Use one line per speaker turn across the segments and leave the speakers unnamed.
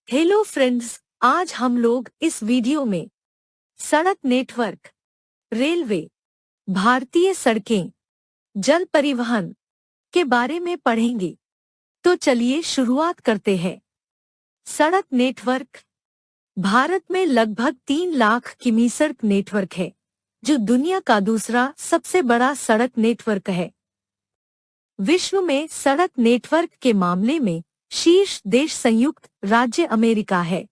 Hello friends, आज हम लोग इस वीडियो में सड़क नेटवर्क, रेलवे, भारतीय सड़कें, जल परिवहन के बारे में पढ़ेंगे। तो चलिए शुरुआत करते हैं। सड़क नेटवर्क। भारत में लगभग 3 लाख किमी सड़क नेटवर्क है, जो दुनिया का दूसरा सबसे बड़ा सड़क नेटवर्क है। विश्व में सड़क नेटवर्क के मामले में शीर्ष देश संयुक्त राज्य अमेरिका है।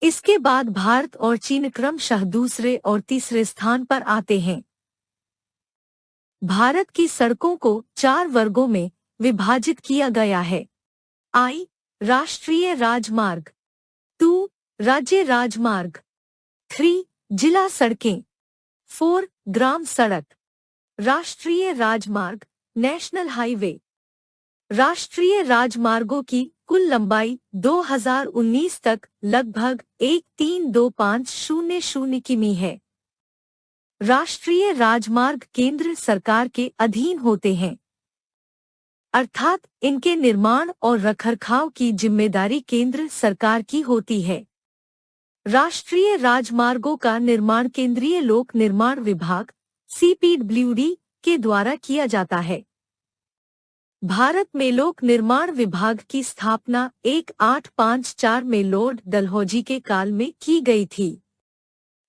इसके बाद भारत और चीन क्रमशः दूसरे और तीसरे स्थान पर आते हैं। भारत की सड़कों को 4 वर्गों में विभाजित किया गया है। आई, राष्ट्रीय राजमार्ग। 2, राज्य राजमार्ग। 3, जिला सड़कें। 4, ग्राम सड़क। राष्ट्रीय राजमार्ग, नेशनल हाईवे। राष्ट्रीय राजमार्गों की कुल लंबाई 2019 तक लगभग 13250 किमी है। राष्ट्रीय राजमार्ग केंद्र सरकार के अधीन होते हैं, अर्थात इनके निर्माण और रखरखाव की जिम्मेदारी केंद्र सरकार की होती है। राष्ट्रीय राजमार्गों का निर्माण केंद्रीय लोक निर्माण विभाग (CPWD) के द्वारा किया जाता है। भारत में लोक निर्माण विभाग की स्थापना 1854 में लॉर्ड डलहौजी के काल में की गई थी।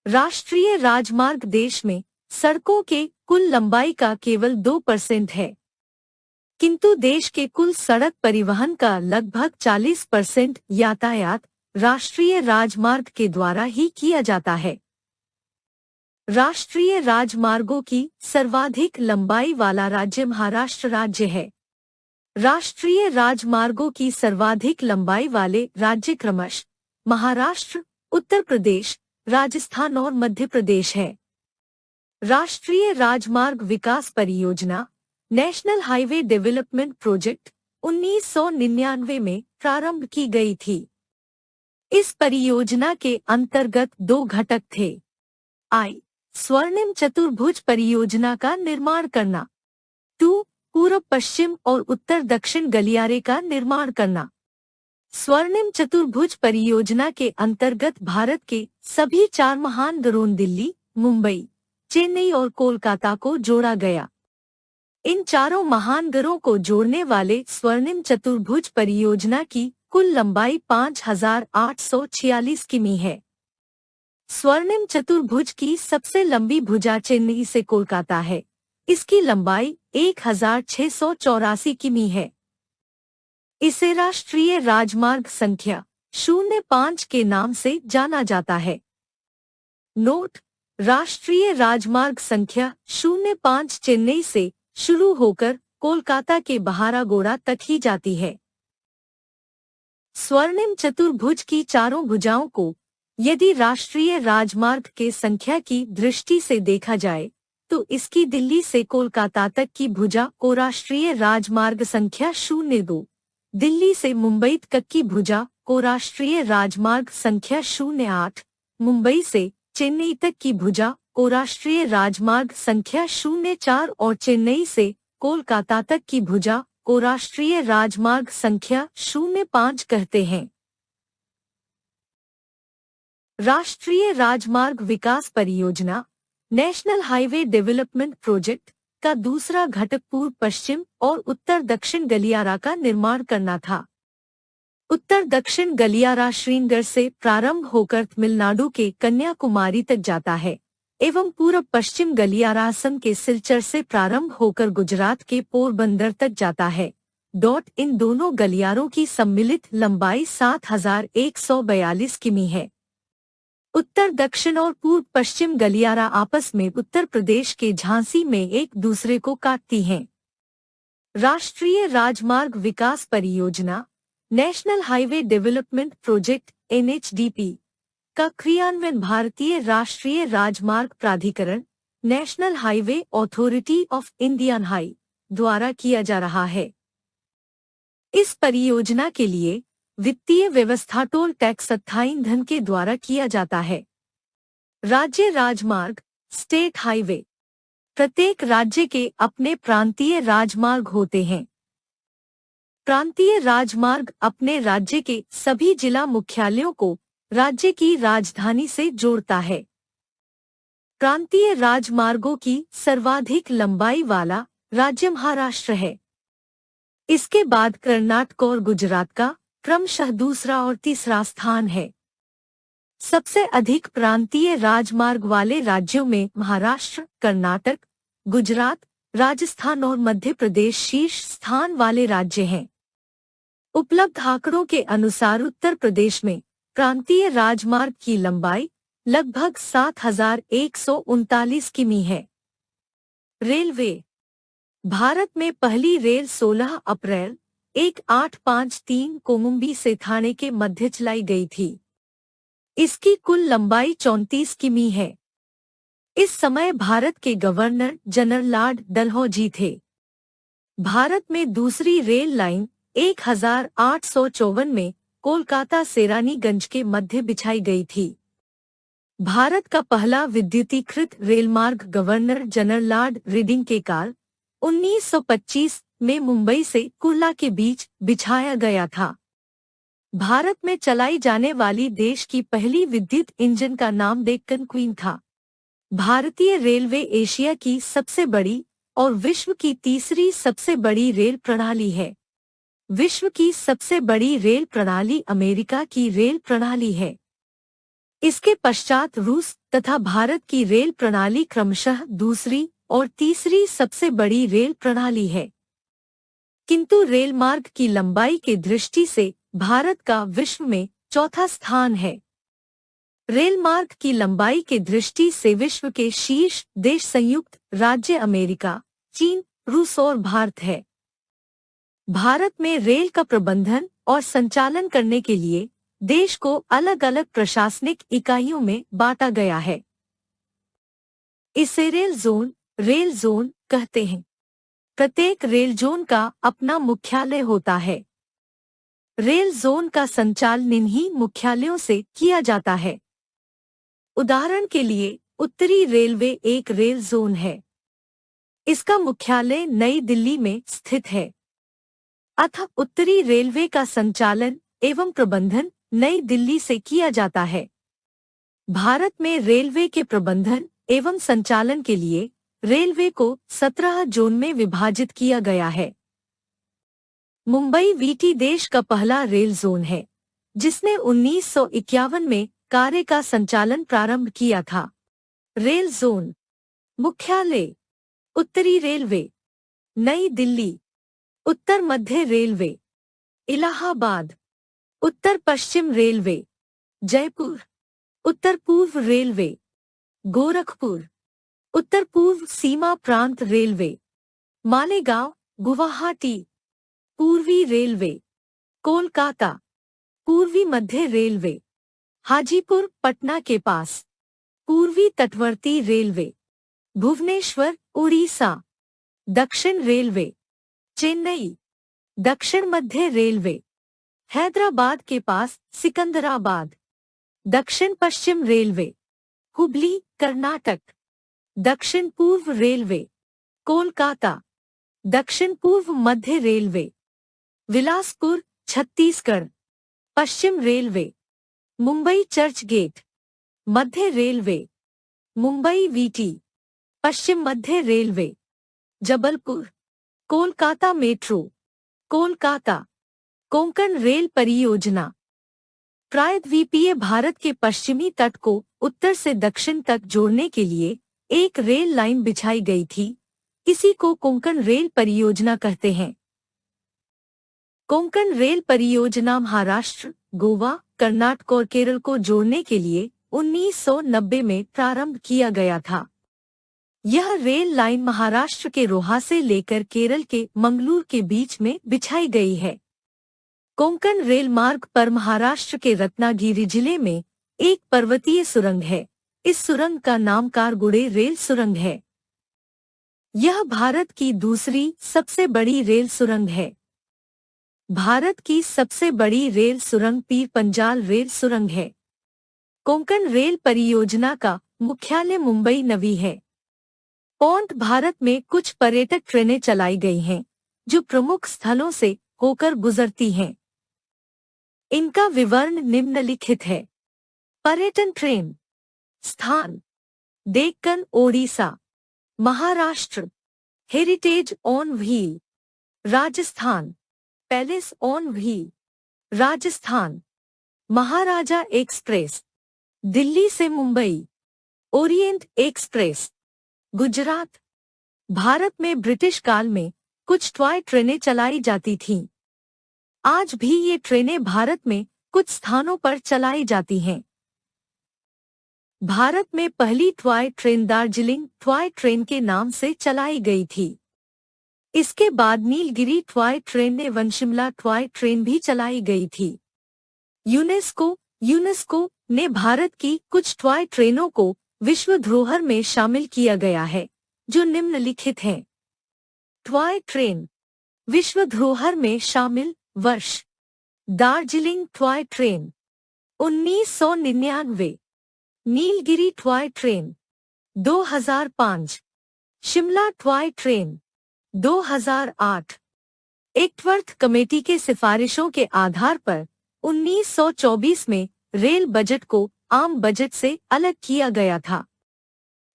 राष्ट्रीय राजमार्ग देश में सड़कों के कुल लंबाई का केवल 2% है, किंतु देश के कुल सड़क परिवहन का लगभग 40% यातायात राष्ट्रीय राजमार्ग के द्वारा ही किया जाता है। राष्ट्रीय राजमार्गों की सर्वाधिक लंबाई वाला राज्य महाराष्ट्र राज्य है। राष्ट्रीय राजमार्गों की सर्वाधिक लंबाई वाले राज्य क्रमशः महाराष्ट्र, उत्तर प्रदेश, राजस्थान और मध्य प्रदेश है। राष्ट्रीय राजमार्ग विकास परियोजना नेशनल हाईवे डेवलपमेंट प्रोजेक्ट 1999 में प्रारंभ की गई थी। इस परियोजना के अंतर्गत 2 घटक थे। आई, स्वर्णिम चतुर्भुज परियोजना का निर्माण करना। 2, पूर्व पश्चिम और उत्तर दक्षिण गलियारे का निर्माण करना। स्वर्णिम चतुर्भुज परियोजना के अंतर्गत भारत के सभी 4 महानगरों दिल्ली, मुंबई, चेन्नई और कोलकाता को जोड़ा गया। इन चारों महानगरों को जोड़ने वाले स्वर्णिम चतुर्भुज परियोजना की कुल लंबाई 5846 किमी है। स्वर्णिम चतुर्भुज की सबसे लंबी भुजा चेन्नई से कोलकाता है। इसकी लंबाई 1684 किमी है। इसे राष्ट्रीय राजमार्ग संख्या 05 के नाम से जाना जाता है। नोट: राष्ट्रीय राजमार्ग संख्या 05 चेन्नई से शुरू होकर कोलकाता के बहारागोड़ा तक ही जाती है। स्वर्णिम चतुर्भुज की चारों भुजाओं को यदि राष्ट्रीय राजमार्ग के संख्या की दृष्टि से देखा जाए तो इसकी दिल्ली से कोलकाता तक की भुजा को राष्ट्रीय राजमार्ग संख्या 02, दिल्ली से मुंबई तक की भुजा को राष्ट्रीय राजमार्ग संख्या 08, मुंबई से चेन्नई तक की भुजा को राष्ट्रीय राजमार्ग संख्या 04 और चेन्नई से कोलकाता तक की भुजा को राष्ट्रीय राजमार्ग संख्या 05 कहते हैं। राष्ट्रीय राजमार्ग विकास परियोजना नेशनल हाईवे डेवलपमेंट प्रोजेक्ट का दूसरा घटक पूर्व पश्चिम और उत्तर दक्षिण गलियारा का निर्माण करना था। उत्तर दक्षिण गलियारा श्रीनगर से प्रारंभ होकर तमिलनाडु के कन्याकुमारी तक जाता है एवं पूर्व पश्चिम गलियारा असम के सिलचर से प्रारंभ होकर गुजरात के पोरबंदर तक जाता है। इन दोनों गलियारों की सम्मिलित लंबाई 7142 किमी है। उत्तर दक्षिण और पूर्व पश्चिम गलियारा आपस में उत्तर प्रदेश के झांसी में एक दूसरे को काटती हैं। राष्ट्रीय राजमार्ग विकास परियोजना national highway development project (NHDP) का क्रियान्वयन भारतीय राष्ट्रीय राजमार्ग प्राधिकरण national highway authority of India (NHAI) द्वारा किया जा रहा है। इस परियोजना के लिए वित्तीय व्यवस्था टोल टैक्स अस्थायी ईंधन के द्वारा किया जाता है। राज्य राजमार्ग स्टेट हाईवे। प्रत्येक राज्य के अपने प्रांतीय राजमार्ग होते हैं। प्रांतीय राजमार्ग अपने राज्य के सभी जिला मुख्यालयों को राज्य की राजधानी से जोड़ता है। प्रांतीय राजमार्गों की सर्वाधिक लंबाई वाला राज्य महाराष्ट्र है। इसके बाद कर्नाटक और गुजरात का क्रमशः दूसरा और तीसरा स्थान है। सबसे अधिक प्रांतीय राजमार्ग वाले राज्यों में महाराष्ट्र, कर्नाटक, गुजरात, राजस्थान और मध्य प्रदेश शीर्ष स्थान वाले राज्य हैं। उपलब्ध आंकड़ों के अनुसार उत्तर प्रदेश में प्रांतीय राजमार्ग की लंबाई लगभग 7,139 किमी है। रेलवे। भारत में पहली रेल 16 अप्रैल 1853 को मुंबई से ठाणे के मध्य चलाई गई थी। इसकी कुल लंबाई 34 किमी है। इस समय भारत के गवर्नर जनरल लॉर्ड डलहौजी थे। भारत में दूसरी रेल लाइन 1854 में कोलकाता से रानीगंज के मध्य बिछाई गई थी। भारत का पहला विद्युतीकृत रेलमार्ग गवर्नर जनरल लॉर्ड रीडिंग के काल 1925 में मुंबई से कुर्ला के बीच बिछाया गया था। भारत में चलाई जाने वाली देश की पहली विद्युत इंजन का नाम डेक्कन क्वीन था। भारतीय रेलवे एशिया की सबसे बड़ी और विश्व की तीसरी सबसे बड़ी रेल प्रणाली है। विश्व की सबसे बड़ी रेल प्रणाली अमेरिका की रेल प्रणाली है। इसके पश्चात रूस तथा भारत की रेल प्रणाली क्रमशः दूसरी और तीसरी सबसे बड़ी रेल प्रणाली है। किंतु रेलमार्ग की लंबाई की दृष्टि से भारत का विश्व में चौथा स्थान है। रेलमार्ग की लंबाई की दृष्टि से विश्व के शीर्ष देश संयुक्त राज्य अमेरिका, चीन, रूस और भारत है। भारत में रेल का प्रबंधन और संचालन करने के लिए देश को अलग अलग प्रशासनिक इकाइयों में बांटा गया है। इसे रेल जोन कहते हैं। प्रत्येक रेल जोन का अपना मुख्यालय होता है। रेल जोन का संचालन इन्हीं मुख्यालयों से किया जाता है। उदाहरण के लिए उत्तरी रेलवे एक रेल जोन है। इसका मुख्यालय नई दिल्ली में स्थित है। अतः उत्तरी रेलवे का संचालन एवं प्रबंधन नई दिल्ली से किया जाता है। भारत में रेलवे के प्रबंधन एवं संचालन के लिए रेलवे को 17 जोन में विभाजित किया गया है। मुंबई वीटी देश का पहला रेल जोन है, जिसने 1951 में कार्य का संचालन प्रारंभ किया था। रेल जोन मुख्यालय उत्तरी रेलवे, नई दिल्ली। उत्तर मध्य रेलवे, इलाहाबाद। उत्तर पश्चिम रेलवे, जयपुर। उत्तर पूर्व रेलवे, गोरखपुर। उत्तर पूर्व सीमा प्रांत रेलवे, मालेगांव, गुवाहाटी। पूर्वी रेलवे, कोलकाता। पूर्वी मध्य रेलवे, हाजीपुर, पटना के पास। पूर्वी तटवर्ती रेलवे, भुवनेश्वर, उड़ीसा। दक्षिण रेलवे, चेन्नई। दक्षिण मध्य रेलवे, हैदराबाद के पास, सिकंदराबाद। दक्षिण पश्चिम रेलवे, हुबली, कर्नाटक। दक्षिण पूर्व रेलवे, कोलकाता। दक्षिण पूर्व मध्य रेलवे, बिलासपुर, छत्तीसगढ़। पश्चिम रेलवे, मुंबई चर्च गेट। मध्य रेलवे, मुंबई वीटी। पश्चिम मध्य railway, Jabalpur. Kolkata metro, Kolkata. Konkan rail परियोजना प्रायद्वीपीय भारत के पश्चिमी तट को उत्तर से दक्षिण तक जोड़ने के लिए एक रेल लाइन बिछाई गई थी। इसी को कोंकण रेल परियोजना कहते हैं। कोंकण रेल परियोजना महाराष्ट्र, गोवा, कर्नाटक और केरल को जोड़ने के लिए 1990 में प्रारंभ किया गया था। यह रेल लाइन महाराष्ट्र के रोहा से लेकर केरल के मंगलूर के बीच में बिछाई गई है। कोंकण रेल मार्ग पर महाराष्ट्र के रत्नागिरी जिले में एक पर्वतीय सुरंग है। इस सुरंग का नाम कारगुड़े रेल सुरंग है। यह भारत की दूसरी सबसे बड़ी रेल सुरंग है। भारत की सबसे बड़ी रेल सुरंग पीर पंजाल रेल सुरंग है। कोंकण रेल परियोजना का मुख्यालय मुंबई नवी है। भारत में कुछ पर्यटक ट्रेनें चलाई गई हैं, जो प्रमुख स्थलों से होकर गुजरती हैं। इनका विवरण निम्नलिखित है। पर्यटन ट्रेन। स्थान: Deccan Odisha, Maharashtra. Heritage on wheel, Rajasthan. Palace on wheel, Rajasthan. Maharaja express, Delhi से मुंबई। Orient express, Gujarat. भारत में ब्रिटिश काल में कुछ टॉय ट्रेनें चलाई जाती थीं। आज भी ये ट्रेनें भारत में कुछ स्थानों पर चलाई जाती हैं। भारत में पहली toy train Darjeeling toy train के नाम से चलाई गई थी। इसके बाद नीलगिरी टॉय ट्रेन एवं शिमला टॉय ट्रेन भी चलाई गई थी। यूनेस्को ने भारत की कुछ टॉय ट्रेनों को विश्व धरोहर में शामिल किया गया है, जो निम्नलिखित हैं। टॉय ट्रेन विश्व धरोहर में शामिल वर्ष: Darjeeling toy train 1999, Nilgiri toy train 2005, Shimla toy train 2008। Acworth committee के सिफारिशों के आधार पर 1924 में रेल बजट को आम बजट से अलग किया गया था,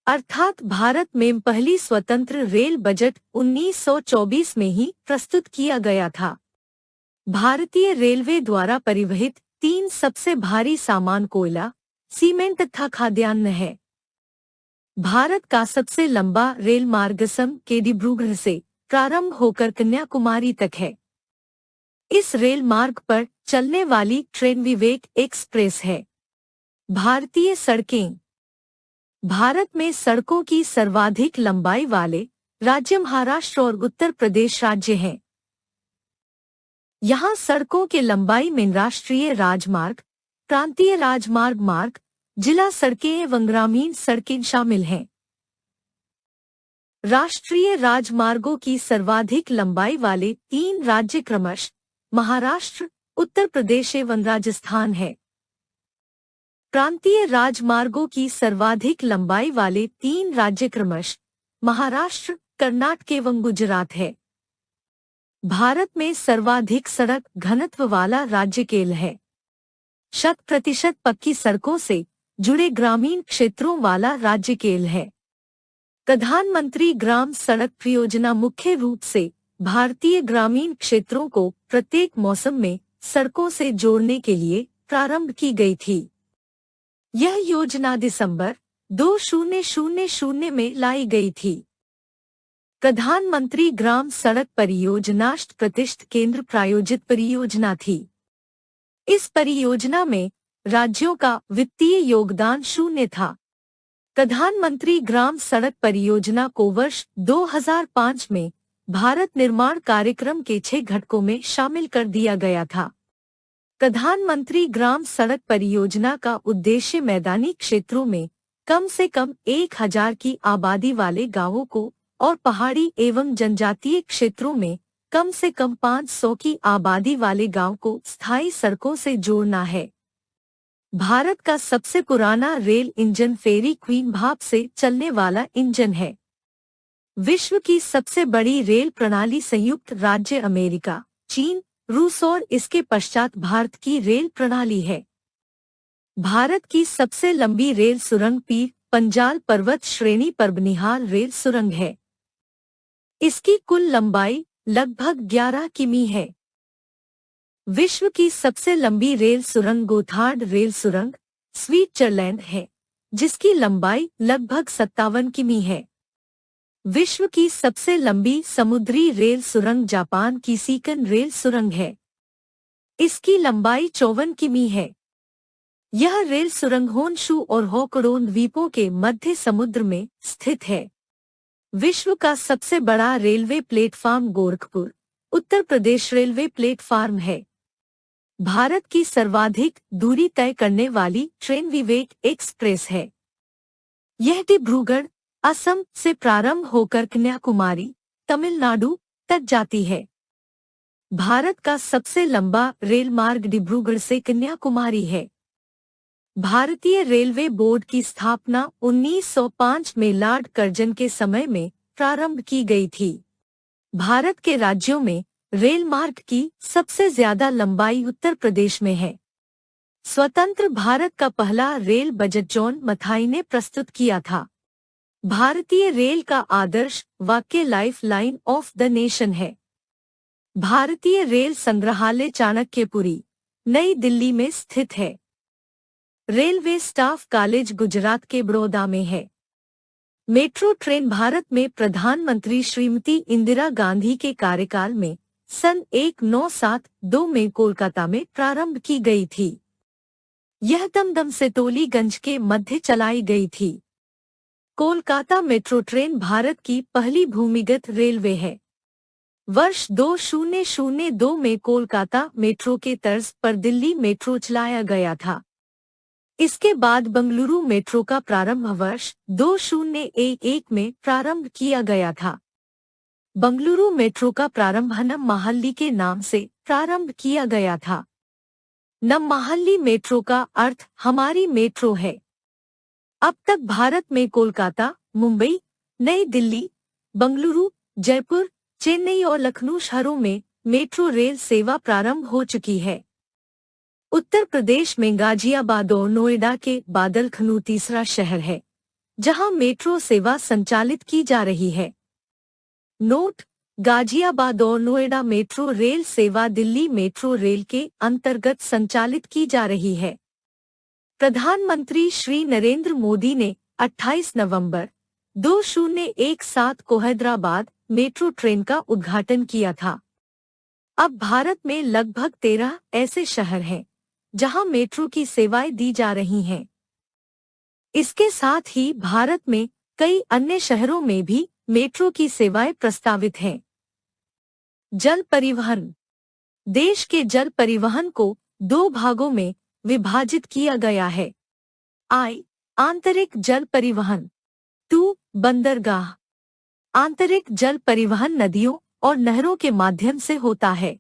अर्थात भारत में पहली स्वतंत्र रेल बजट 1924 में ही प्रस्तुत किया गया था। भारतीय रेलवे द्वारा परिवहित 3 सबसे भारी सामान कोयला, सीमेंट तथा खाद्यान्न है। भारत का सबसे लंबा रेल मार्ग असम के डिब्रूगढ़ से प्रारंभ होकर कन्याकुमारी तक है। इस रेल मार्ग पर चलने वाली ट्रेन विवेक एक्सप्रेस है। भारतीय सड़कें। भारत में सड़कों की सर्वाधिक लंबाई वाले राज्य महाराष्ट्र और उत्तर प्रदेश राज्य हैं। यहाँ सड़कों के लंबाई में राष्ट्रीय राजमार्ग, प्रांतीय राजमार्ग, जिला सड़कें एवं ग्रामीण सड़कें शामिल हैं। राष्ट्रीय राजमार्गों की सर्वाधिक लंबाई वाले 3 राज्य क्रमशः महाराष्ट्र, उत्तर प्रदेश एवं राजस्थान है। प्रांतीय राजमार्गों की सर्वाधिक लंबाई वाले 3 राज्य क्रमशः महाराष्ट्र, कर्नाटक एवं गुजरात है। भारत में सर्वाधिक सड़क घनत्व वाला राज्य केरल है। 100% पक्की सड़कों से जुड़े ग्रामीण क्षेत्रों वाला राज्य केरल है। प्रधानमंत्री ग्राम सड़क परियोजना मुख्य रूप से भारतीय ग्रामीण क्षेत्रों को प्रत्येक मौसम में सड़कों से जोड़ने के लिए प्रारंभ की गई थी। यह योजना दिसंबर 2000 में लाई गई थी। प्रधानमंत्री ग्राम सड़क परियोजना 100% केंद्र प्रायोजित परियोजना थी। इस परियोजना में राज्यों का वित्तीय योगदान 0 था। प्रधानमंत्री ग्राम सड़क परियोजना को वर्ष 2005 में भारत निर्माण कार्यक्रम के 6 घटकों में शामिल कर दिया गया था। प्रधानमंत्री ग्राम सड़क परियोजना का उद्देश्य मैदानी क्षेत्रों में कम से कम 1000 की आबादी वाले गांवों को और पहाड़ी एवं जनजातीय क्षेत्रों में कम से कम 500 की आबादी वाले गांव को स्थायी सड़कों से जोड़ना है। भारत का सबसे पुराना रेल इंजन फेरी क्वीन भाप से चलने वाला इंजन है। विश्व की सबसे बड़ी रेल प्रणाली संयुक्त राज्य अमेरिका, चीन, रूस और इसके पश्चात भारत की रेल प्रणाली है। भारत की सबसे लंबी रेल सुरंग पीर पंजाल पर्वत श्रेणी पर बनिहाल रेल सुरंग है। इसकी कुल लंबाई लगभग 11 किमी है। विश्व की सबसे लंबी रेल सुरंग गोथार्ड रेल सुरंग स्विट्जरलैंड है, जिसकी लंबाई लगभग 57 किमी है। विश्व की सबसे लंबी समुद्री रेल सुरंग जापान की सीकन रेल सुरंग है। इसकी लंबाई 54 किमी है। यह रेल सुरंग होन्शु और होकोडोन द्वीपों के मध्य समुद्र में स्थित है। विश्व का सबसे बड़ा railway platform Gorakhpur, Uttar Pradesh railway platform है। भारत की सर्वाधिक दूरी तय करने वाली ट्रेन विवेक एक्सप्रेस है। यह डिब्रूगढ़, असम से प्रारंभ होकर कन्याकुमारी, तमिलनाडु तक जाती है। भारत का सबसे लंबा रेल मार्ग डिब्रूगढ़ से कन्याकुमारी है। भारतीय रेलवे बोर्ड की स्थापना 1905 में लॉर्ड कर्जन के समय में प्रारंभ की गई थी। भारत के राज्यों में रेल मार्ग की सबसे ज्यादा लंबाई उत्तर प्रदेश में है। स्वतंत्र भारत का पहला रेल बजट जॉन मथाई ने प्रस्तुत किया था। भारतीय रेल का आदर्श वाक्य life line of the nation है। भारतीय रेल संग्रहालय चाणक्यपुरी, नई दिल्ली में स्थित है। रेलवे स्टाफ कॉलेज गुजरात के बड़ौदा में है। मेट्रो ट्रेन भारत में प्रधानमंत्री श्रीमती इंदिरा गांधी के कार्यकाल में सन 1972 में कोलकाता में प्रारंभ की गई थी। यह दमदम से टोलीगंज के मध्य चलाई गई थी। कोलकाता मेट्रो ट्रेन भारत की पहली भूमिगत रेलवे है। वर्ष 2002 में कोलकाता मेट्रो के तर्ज पर दिल्ली मेट्रो चलाया गया था। इसके बाद बंगलुरु मेट्रो का प्रारंभ वर्ष 2011 में प्रारंभ किया गया था। बंगलुरु मेट्रो का प्रारंभ नममाहल्ली के नाम से प्रारंभ किया गया था। नममाहल्ली मेट्रो का अर्थ हमारी मेट्रो है। अब तक भारत में कोलकाता, मुंबई, नई दिल्ली, बंगलुरु, जयपुर, चेन्नई और लखनऊ शहरों में मेट्रो रेल सेवा प्रारंभ हो चुकी है। उत्तर प्रदेश में गाजियाबाद और नोएडा के बादलखनू तीसरा शहर है जहां मेट्रो सेवा संचालित की जा रही है। नोट: गाजियाबाद और नोएडा मेट्रो रेल सेवा दिल्ली मेट्रो रेल के अंतर्गत संचालित की जा रही है। प्रधानमंत्री श्री नरेंद्र मोदी ने 28 नवंबर 2017 को हैदराबाद मेट्रो ट्रेन का उद्घाटन किया था। अब भारत में लगभग 13 ऐसे शहर हैं जहां मेट्रो की सेवाएं दी जा रही हैं। इसके साथ ही भारत में कई अन्य शहरों में भी मेट्रो की सेवाएं प्रस्तावित हैं। जल परिवहन: देश के जल परिवहन को 2 भागों में विभाजित किया गया है। आंतरिक जल परिवहन। 2. बंदरगाह। आंतरिक जल परिवहन नदियों और नहरों के माध्यम से होता है।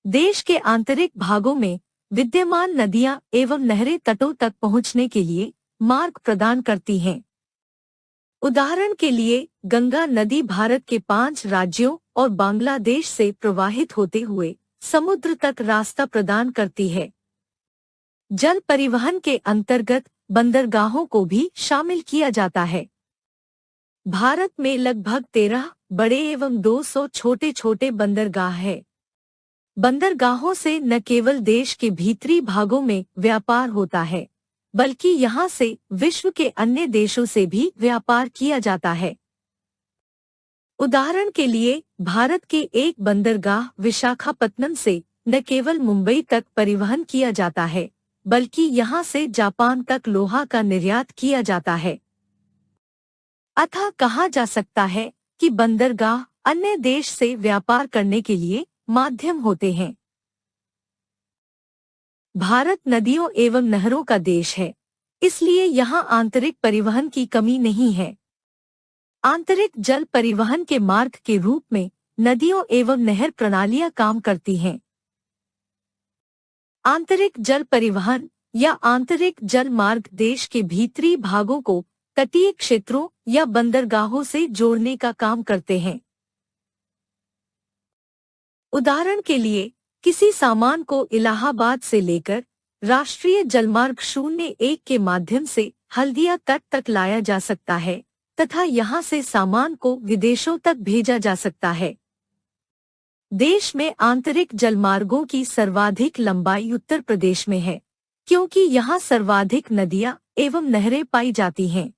देश के आंतरिक भागों में विद्यमान नदियां एवं नहरें तटों तक पहुंचने के लिए मार्ग प्रदान करती हैं। उदाहरण के लिए गंगा नदी भारत के 5 राज्यों और बांग्लादेश से प्रवाहित होते हुए समुद्र तक रास्ता प्रदान करती है। जल परिवहन के अंतर्गत बंदरगाहों को भी शामिल किया जाता है। भारत में लगभग 13 बड़े एवं 200 छोटे छोटे बंदरगाह हैं। बंदरगाहों से न केवल देश के भीतरी भागों में व्यापार होता है, बल्कि यहां से विश्व के अन्य देशों से भी व्यापार किया जाता है। उदाहरण के लिए भारत के एक बंदरगाह विशाखापत्तनम से न केवल मुंबई तक परिवहन किया जाता है, बल्कि यहां से जापान तक लोहा का निर्यात किया जाता है। अतः कहा जा सकता है कि बंदरगाह अन्य देश से व्यापार करने के लिए माध्यम होते हैं। भारत नदियों एवं नहरों का देश है, इसलिए यहाँ आंतरिक परिवहन की कमी नहीं है। आंतरिक जल परिवहन के मार्ग के रूप में नदियों एवं नहर प्रणालियां काम करती हैं। आंतरिक जल परिवहन या आंतरिक जल मार्ग देश के भीतरी भागों को तटीय क्षेत्रों या बंदरगाहों से जोड़ने का काम करते हैं। उदाहरण के लिए किसी सामान को इलाहाबाद से लेकर राष्ट्रीय जलमार्ग 01 के माध्यम से हल्दिया तट तक लाया जा सकता है तथा यहां से सामान को विदेशों तक भेजा जा सकता है। देश में आंतरिक जलमार्गों की सर्वाधिक लंबाई उत्तर प्रदेश में है, क्योंकि यहां सर्वाधिक नदियां एवं नहरें पाई जाती हैं।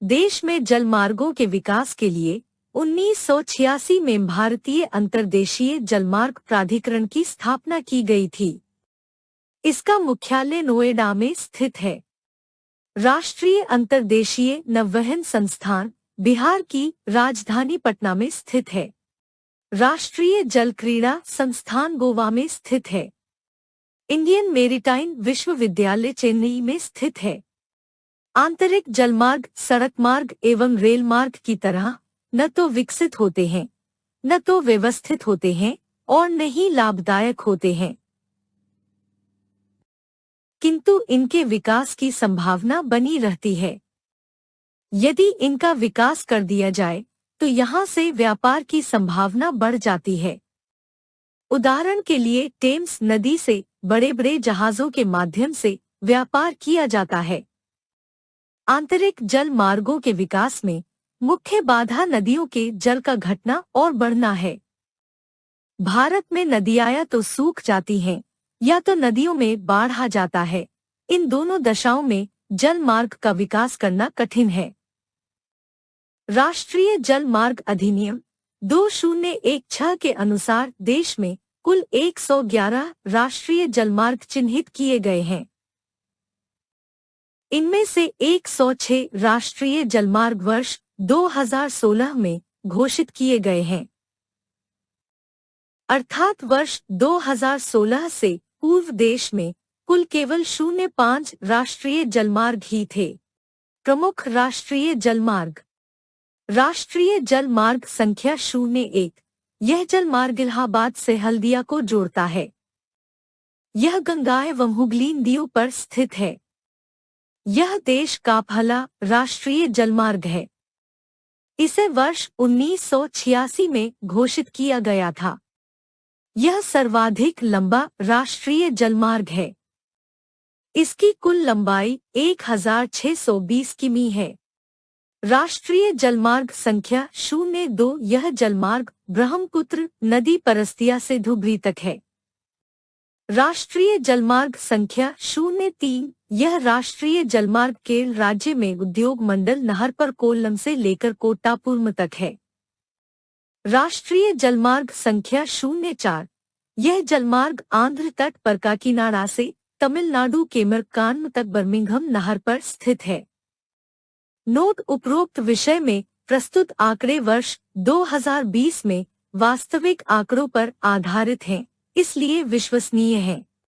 देश में जलमार्गों के विकास के लिए 1986 में भारतीय अंतर्देशीय जलमार्ग प्राधिकरण की स्थापना की गई थी। इसका मुख्यालय नोएडा में स्थित है। राष्ट्रीय अंतर्देशीय नौवहन संस्थान बिहार की राजधानी पटना में स्थित है। राष्ट्रीय जल क्रीड़ा संस्थान गोवा में स्थित है। इंडियन मेरीटाइम विश्वविद्यालय चेन्नई में स्थित है। आंतरिक जलमार्ग सड़क मार्ग एवं रेल मार्ग की तरह न तो विकसित होते हैं, न तो व्यवस्थित होते हैं और न ही लाभदायक होते हैं, किंतु इनके विकास की संभावना बनी रहती है। यदि इनका विकास कर दिया जाए तो यहाँ से व्यापार की संभावना बढ़ जाती है। उदाहरण के लिए टेम्स नदी से बड़े बड़े जहाजों के माध्यम से व्यापार किया जाता है। आंतरिक जल मार्गों के विकास में मुख्य बाधा नदियों के जल का घटना और बढ़ना है। भारत में नदियां या तो सूख जाती हैं या तो नदियों में बाढ़ आ जाता है। इन दोनों दशाओं में जल मार्ग का विकास करना कठिन है। राष्ट्रीय जल मार्ग अधिनियम 2016 के अनुसार देश में कुल 111 राष्ट्रीय जलमार्ग चिन्हित किए गए हैं। इनमें से 106 राष्ट्रीय जलमार्ग वर्ष 2016 में घोषित किए गए हैं, अर्थात वर्ष 2016 से पूर्व देश में कुल केवल 05 राष्ट्रीय जलमार्ग ही थे। प्रमुख राष्ट्रीय जलमार्ग। राष्ट्रीय जलमार्ग संख्या 01, यह जलमार्ग इलाहाबाद से हल्दिया को जोड़ता है। यह गंगा एवं हुगली नदियों पर स्थित है। यह देश का पहला राष्ट्रीय जलमार्ग है। इसे वर्ष 1986 में घोषित किया गया था। यह सर्वाधिक लंबा राष्ट्रीय जलमार्ग है। इसकी कुल लंबाई 1620 किमी है। राष्ट्रीय जलमार्ग संख्या 02, यह जलमार्ग ब्रह्मपुत्र नदी परस्तिया से धुबरी तक है। राष्ट्रीय जलमार्ग संख्या 03, यह राष्ट्रीय जलमार्ग केरल राज्य में उद्योग मंडल नहर पर कोल्लम से लेकर कोट्टापुरम तक है। राष्ट्रीय जलमार्ग संख्या 04, यह जलमार्ग आंध्र तट पर काकीनाडा से तमिलनाडु के मरकानम तक बर्मिंघम नहर पर स्थित है। नोट: उपरोक्त विषय में प्रस्तुत आंकड़े वर्ष 2020 में वास्तविक आंकड़ों पर आधारित हैं, इसलिए विश्वसनीय हैं।